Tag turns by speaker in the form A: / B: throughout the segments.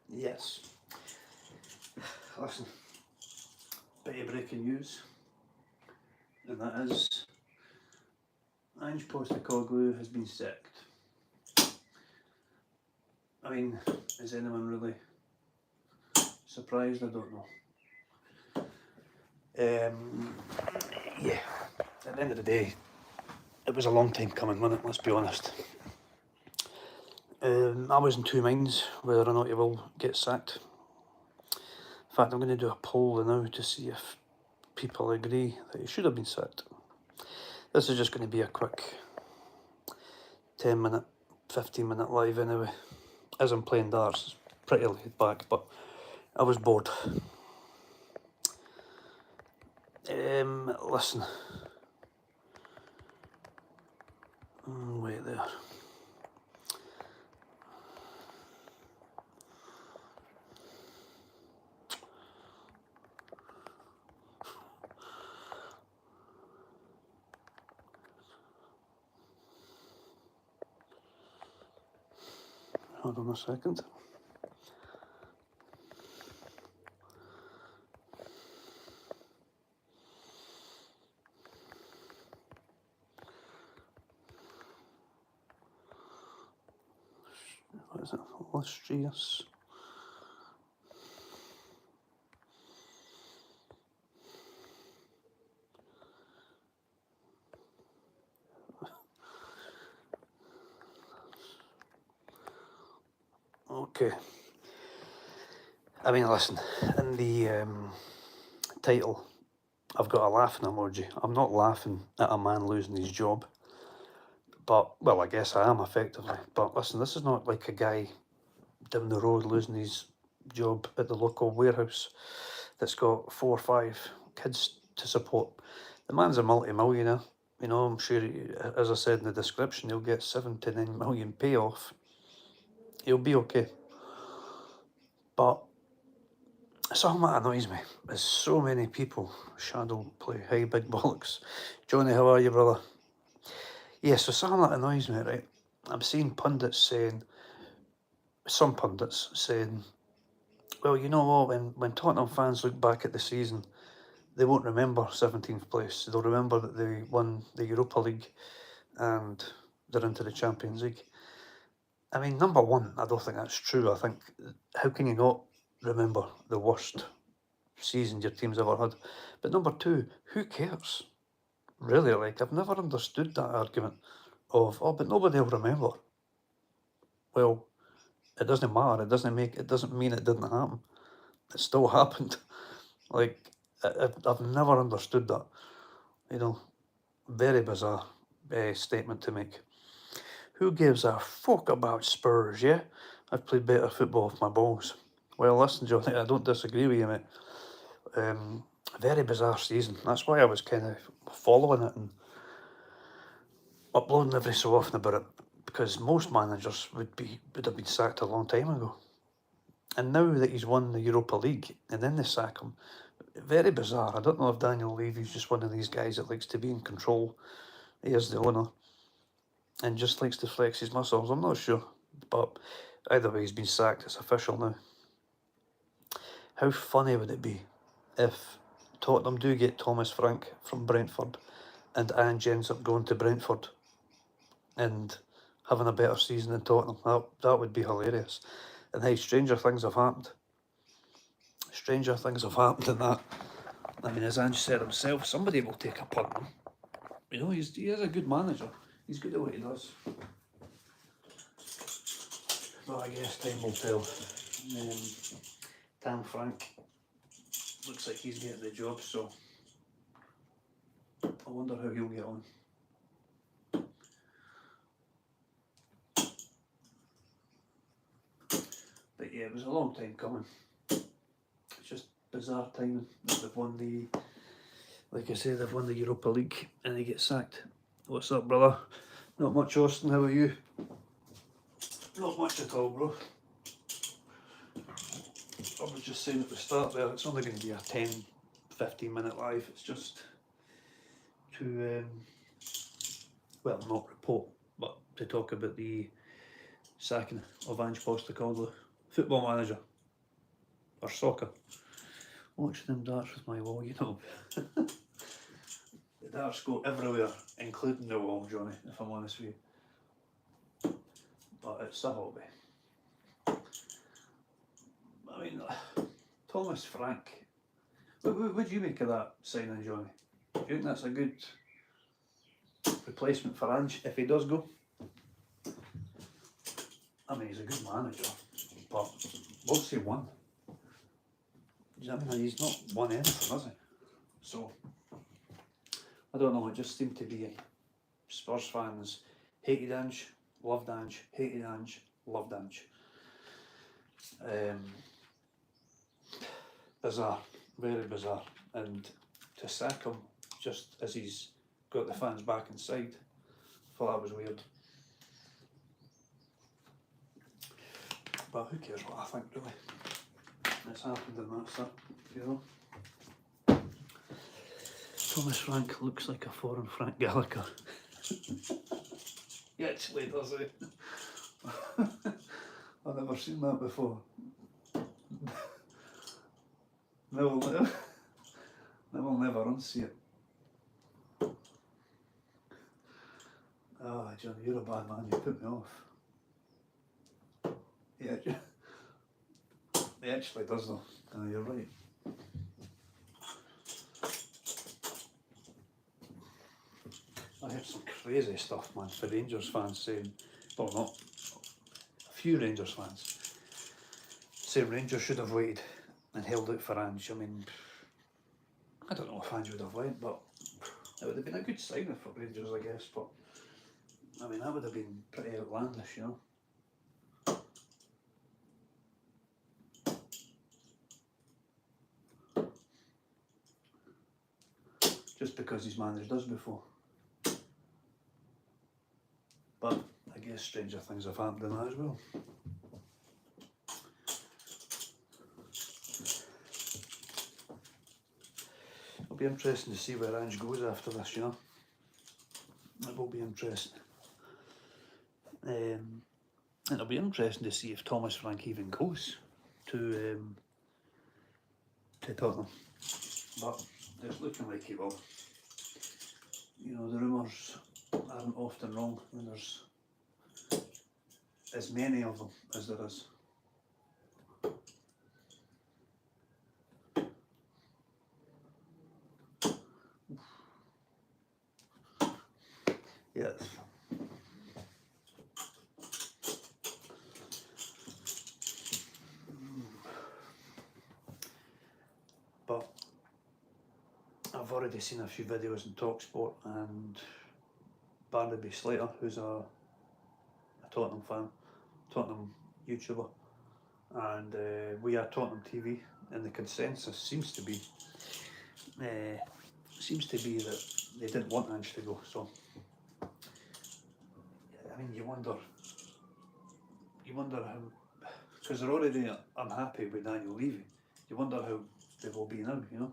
A: Yes. Listen, bit of breaking news, and that is Ange Postecoglou has been sacked. I mean, is anyone really surprised? I don't know. Yeah, at the end of the day, it was a long time coming, wasn't it? Let's be honest. I was in two minds whether or not he will get sacked. In fact, I'm going to do a poll now to see if people agree that he should have been sacked. This is just going to be a quick 10-minute, 15-minute live anyway. As I'm playing darts, it's pretty laid back, but I was bored. Listen. Wait there. Hold on a second. What is it? Illustrious. Okay. I mean, listen, in the title, I've got a laughing emoji. I'm not laughing at a man losing his job, but, well, I guess I am effectively. But listen, this is not like a guy down the road losing his job at the local warehouse that's got 4 or 5 kids to support. The man's a multi-millionaire. You know, I'm sure, as I said in the description, he'll get 7 to 9 million payoff. He'll be okay. But something that annoys me is so many people shadow play. Hey, big bollocks. Johnny, how are you, brother? Yeah, so something that annoys me, right? I'm seeing pundits saying, some pundits saying, well, you know what, when Tottenham fans look back at the season, they won't remember 17th place. They'll remember that they won the Europa League and they're into the Champions League. I mean, number one, I don't think that's true. I think, how can you not remember the worst season your team's ever had? But number two, who cares? Really, like, I've never understood that argument of, oh, but nobody will remember. Well, it doesn't matter. It doesn't mean it didn't happen. It still happened. Like, I've never understood that. You know, very bizarre statement to make. Who gives a fuck about Spurs, yeah? I've played better football with my balls. Well, listen, Johnny, I don't disagree with you, mate. Very bizarre season. That's why I was kind of following it and uploading every so often about it, because most managers would have been sacked a long time ago. And now that he's won the Europa League and then they sack him, very bizarre. I don't know if Daniel Levy's just one of these guys that likes to be in control. He is the owner and just likes to flex his muscles. I'm not sure, but either way, he's been sacked. It's official now. How funny would it be if Tottenham do get Thomas Frank from Brentford and Ange ends up going to Brentford and having a better season than Tottenham? That would be hilarious. And hey, stranger things have happened. Stranger things have happened in that. I mean, as Ange said himself, somebody will take a punt on him. You know, he is a good manager. He's good at what he does. But I guess time will tell. Dan Frank looks like he's getting the job, so I wonder how he'll get on. But yeah, it was a long time coming. It's just bizarre timing that they've won the, like I said, they've won the Europa League and they get sacked. What's up, brother? Not much, Austin. How are you? Not much at all, bro. I was just saying at the start there, it's only going to be a 10-15 minute live. It's just to, well, not report, but to talk about the sacking of Ange Postecoglou, football manager. or soccer. Watch them darts with my wall, you know. The darts go everywhere, including the wall, Johnny, if I'm honest with you. But it's a hobby. I mean, Thomas Frank, what do you make of that signing, Johnny? Do you think that's a good replacement for Ange if he does go? I mean, he's a good manager, but what's he won? Do you know what I mean? He's not won anything, has he? So, I don't know, it just seemed to be Spurs fans hated Ange, loved Ange, hated Ange, loved Ange. Bizarre, very bizarre. And to sack him just as he's got the fans back inside, I thought that was weird. But who cares what I think, really? It's happened and that's it, you know. Thomas Frank looks like a foreign Frank Gallagher. He actually does, eh? I've never seen that before. Never unsee it. Oh, Johnny, you're a bad man, you put me off. Yeah, he actually does though. You're right. I heard some crazy stuff, man, for Rangers fans saying, well, not a few Rangers fans, saying Rangers should have waited and held out for Ange. I mean, I don't know if Ange would have went, but it would have been a good signing for Rangers, I guess. But I mean, that would have been pretty outlandish, you know. Just because he's managed us before. But I guess stranger things have happened than that as well. It'll be interesting to see where Ange goes after this, you know. It will be interesting. And it'll be interesting to see if Thomas Frank even goes to Tottenham. But it's looking like he will. You know, the rumours aren't often wrong when there's as many of them as there is. Yes. But I've already seen a few videos in TalkSport, and Barnaby Slater, who's a Tottenham fan, Tottenham YouTuber, and We Are Tottenham TV, and the consensus seems to be that they didn't want Ange to go. So I mean, you wonder how, because they're already unhappy with Daniel Levy. You wonder how they will be now, you know.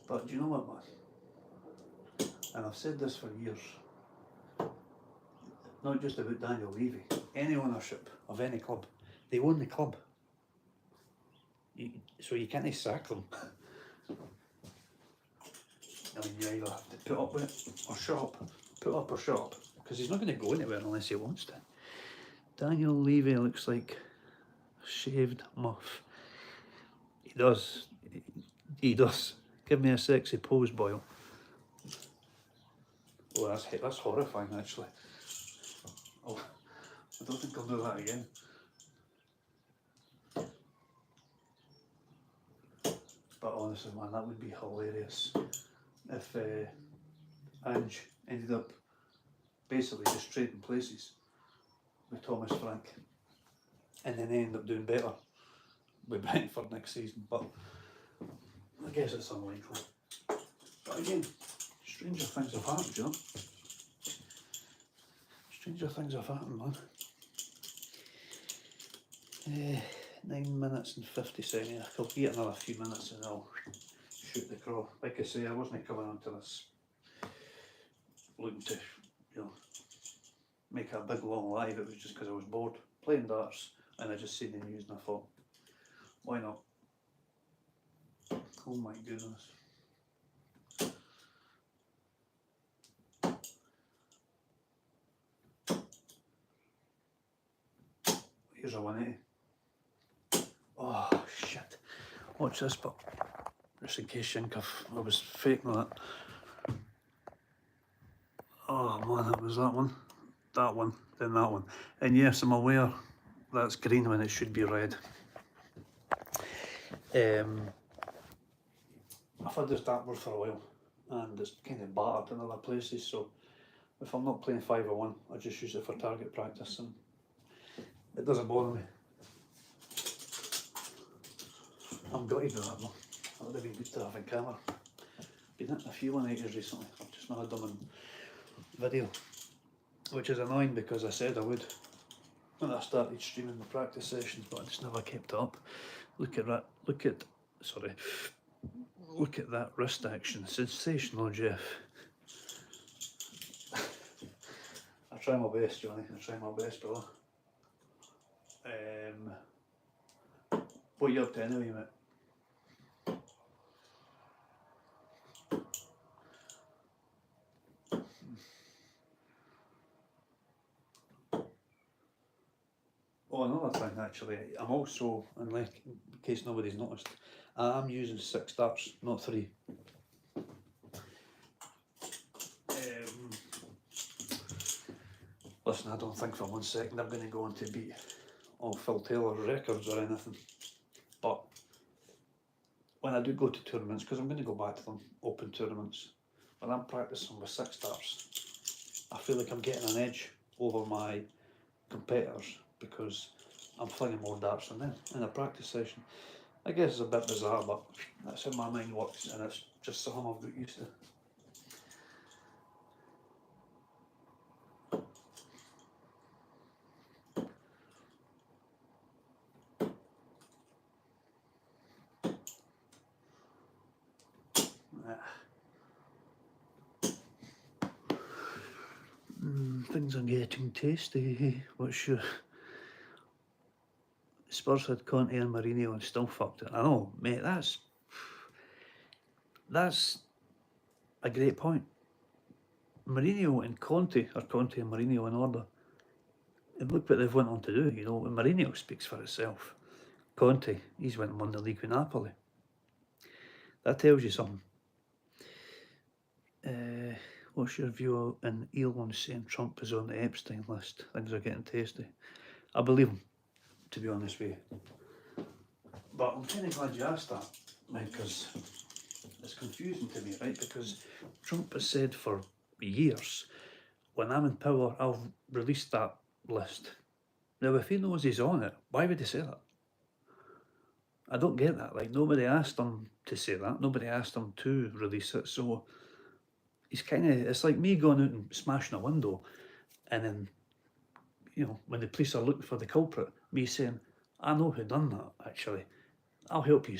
A: But do you know what, man? And I've said this for years, not just about Daniel Levy, any ownership of any club, they own the club. So you can't sack them. I mean, you either have to put up with it or shut up. Put up or shut up. Because he's not going to go anywhere unless he wants to. Daniel Levy looks like a shaved muff. He does. He does. Give me a sexy pose, Boyle. Oh, that's horrifying, actually. Oh, I don't think I'll do that again. But honestly, man, that would be hilarious if Ange ended up basically just trading places with Thomas Frank, and then they end up doing better with Brentford next season. But I guess it's unlikely. But again, stranger things have happened, you know. Stranger things have happened, man. 9 minutes and 50 seconds. I'll get another few minutes and I'll shoot the crow. Like I say, I wasn't coming onto this looking to, you know, make it a big long live, it was just because I was bored playing darts and I just seen the news and I thought, why not? Oh my goodness. Here's a 180. Oh shit. Watch this, but just in case you think I was faking that. Oh man, that was that one, then that one. And yes, I'm aware that's green when it should be red. I've had this dartboard for a while and it's kind of battered in other places, so if I'm not playing 501, I just use it for target practice and it doesn't bother me. I'm gutted with that though. That would have been good to have in camera. Been hitting a few 180s recently, I've just not had them in video, which is annoying because I said I would when I started streaming my practice sessions, but I just never kept it up. Look at that, look at that wrist action, sensational, Jeff. I try my best, Johnny, I try my best, brother. What are you up to anyway, mate? Oh, another thing actually, I'm also, in case nobody's noticed, I'm using 6 darts, not 3. Listen, I don't think for 1 second I'm going to go on to beat all Phil Taylor's records or anything, but when I do go to tournaments, because I'm going to go back to them, open tournaments, when I'm practicing with 6 darts, I feel like I'm getting an edge over my competitors because I'm flinging more darts than them in a practice session. I guess it's a bit bizarre, but that's how my mind works and it's just something I've got used to. Things are getting tasty. What's your... Spurs had Conte and Mourinho and still fucked it. I know, mate, that's a great point. Mourinho and Conte, or Conte and Mourinho in order, and look what they've went on to do, you know, and Mourinho speaks for itself. Conte, he's went and won the league with Napoli. That tells you something. What's your view on Elon saying Trump is on the Epstein list? Things are getting tasty. I believe him, to be honest with you. But I'm kind of glad you asked that, because it's confusing to me, right? Because Trump has said for years, when I'm in power, I'll release that list. Now, if he knows he's on it, why would he say that? I don't get that. Like, nobody asked him to say that. Nobody asked him to release it. So he's kind of, it's like me going out and smashing a window and then, you know, when the police are looking for the culprit, me saying, I know who done that, actually. I'll help you.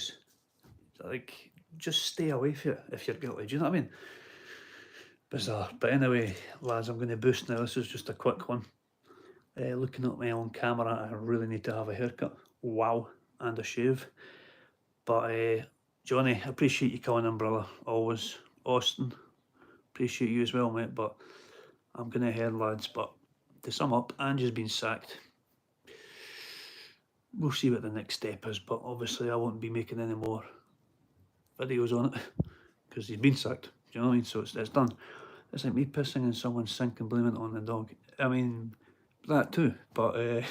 A: Like, just stay away from it if you're guilty. Do you know what I mean? Bizarre. But anyway, lads, I'm going to boost now. This is just a quick one. Looking at my own camera, I really need to have a haircut. Wow. And a shave. But Johnny, I appreciate you coming in, brother. Always. Austin, appreciate you as well, mate. But I'm going to head, lads. But to sum up, Ange's been sacked. We'll see what the next step is. But obviously, I won't be making any more videos on it because he's been sacked. Do you know what I mean? So it's done. It's like me pissing in someone's sink and blaming it on the dog. I mean, that too. But right,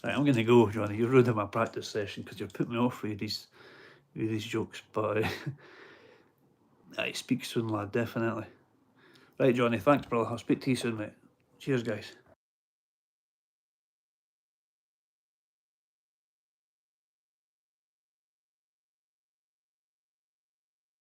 A: I'm going to go, Johnny. You're ruining my practice session because you're putting me off with these jokes. But I speak soon, lad, definitely. Right, Johnny, thanks, brother. I'll speak to you soon, mate. Cheers, guys.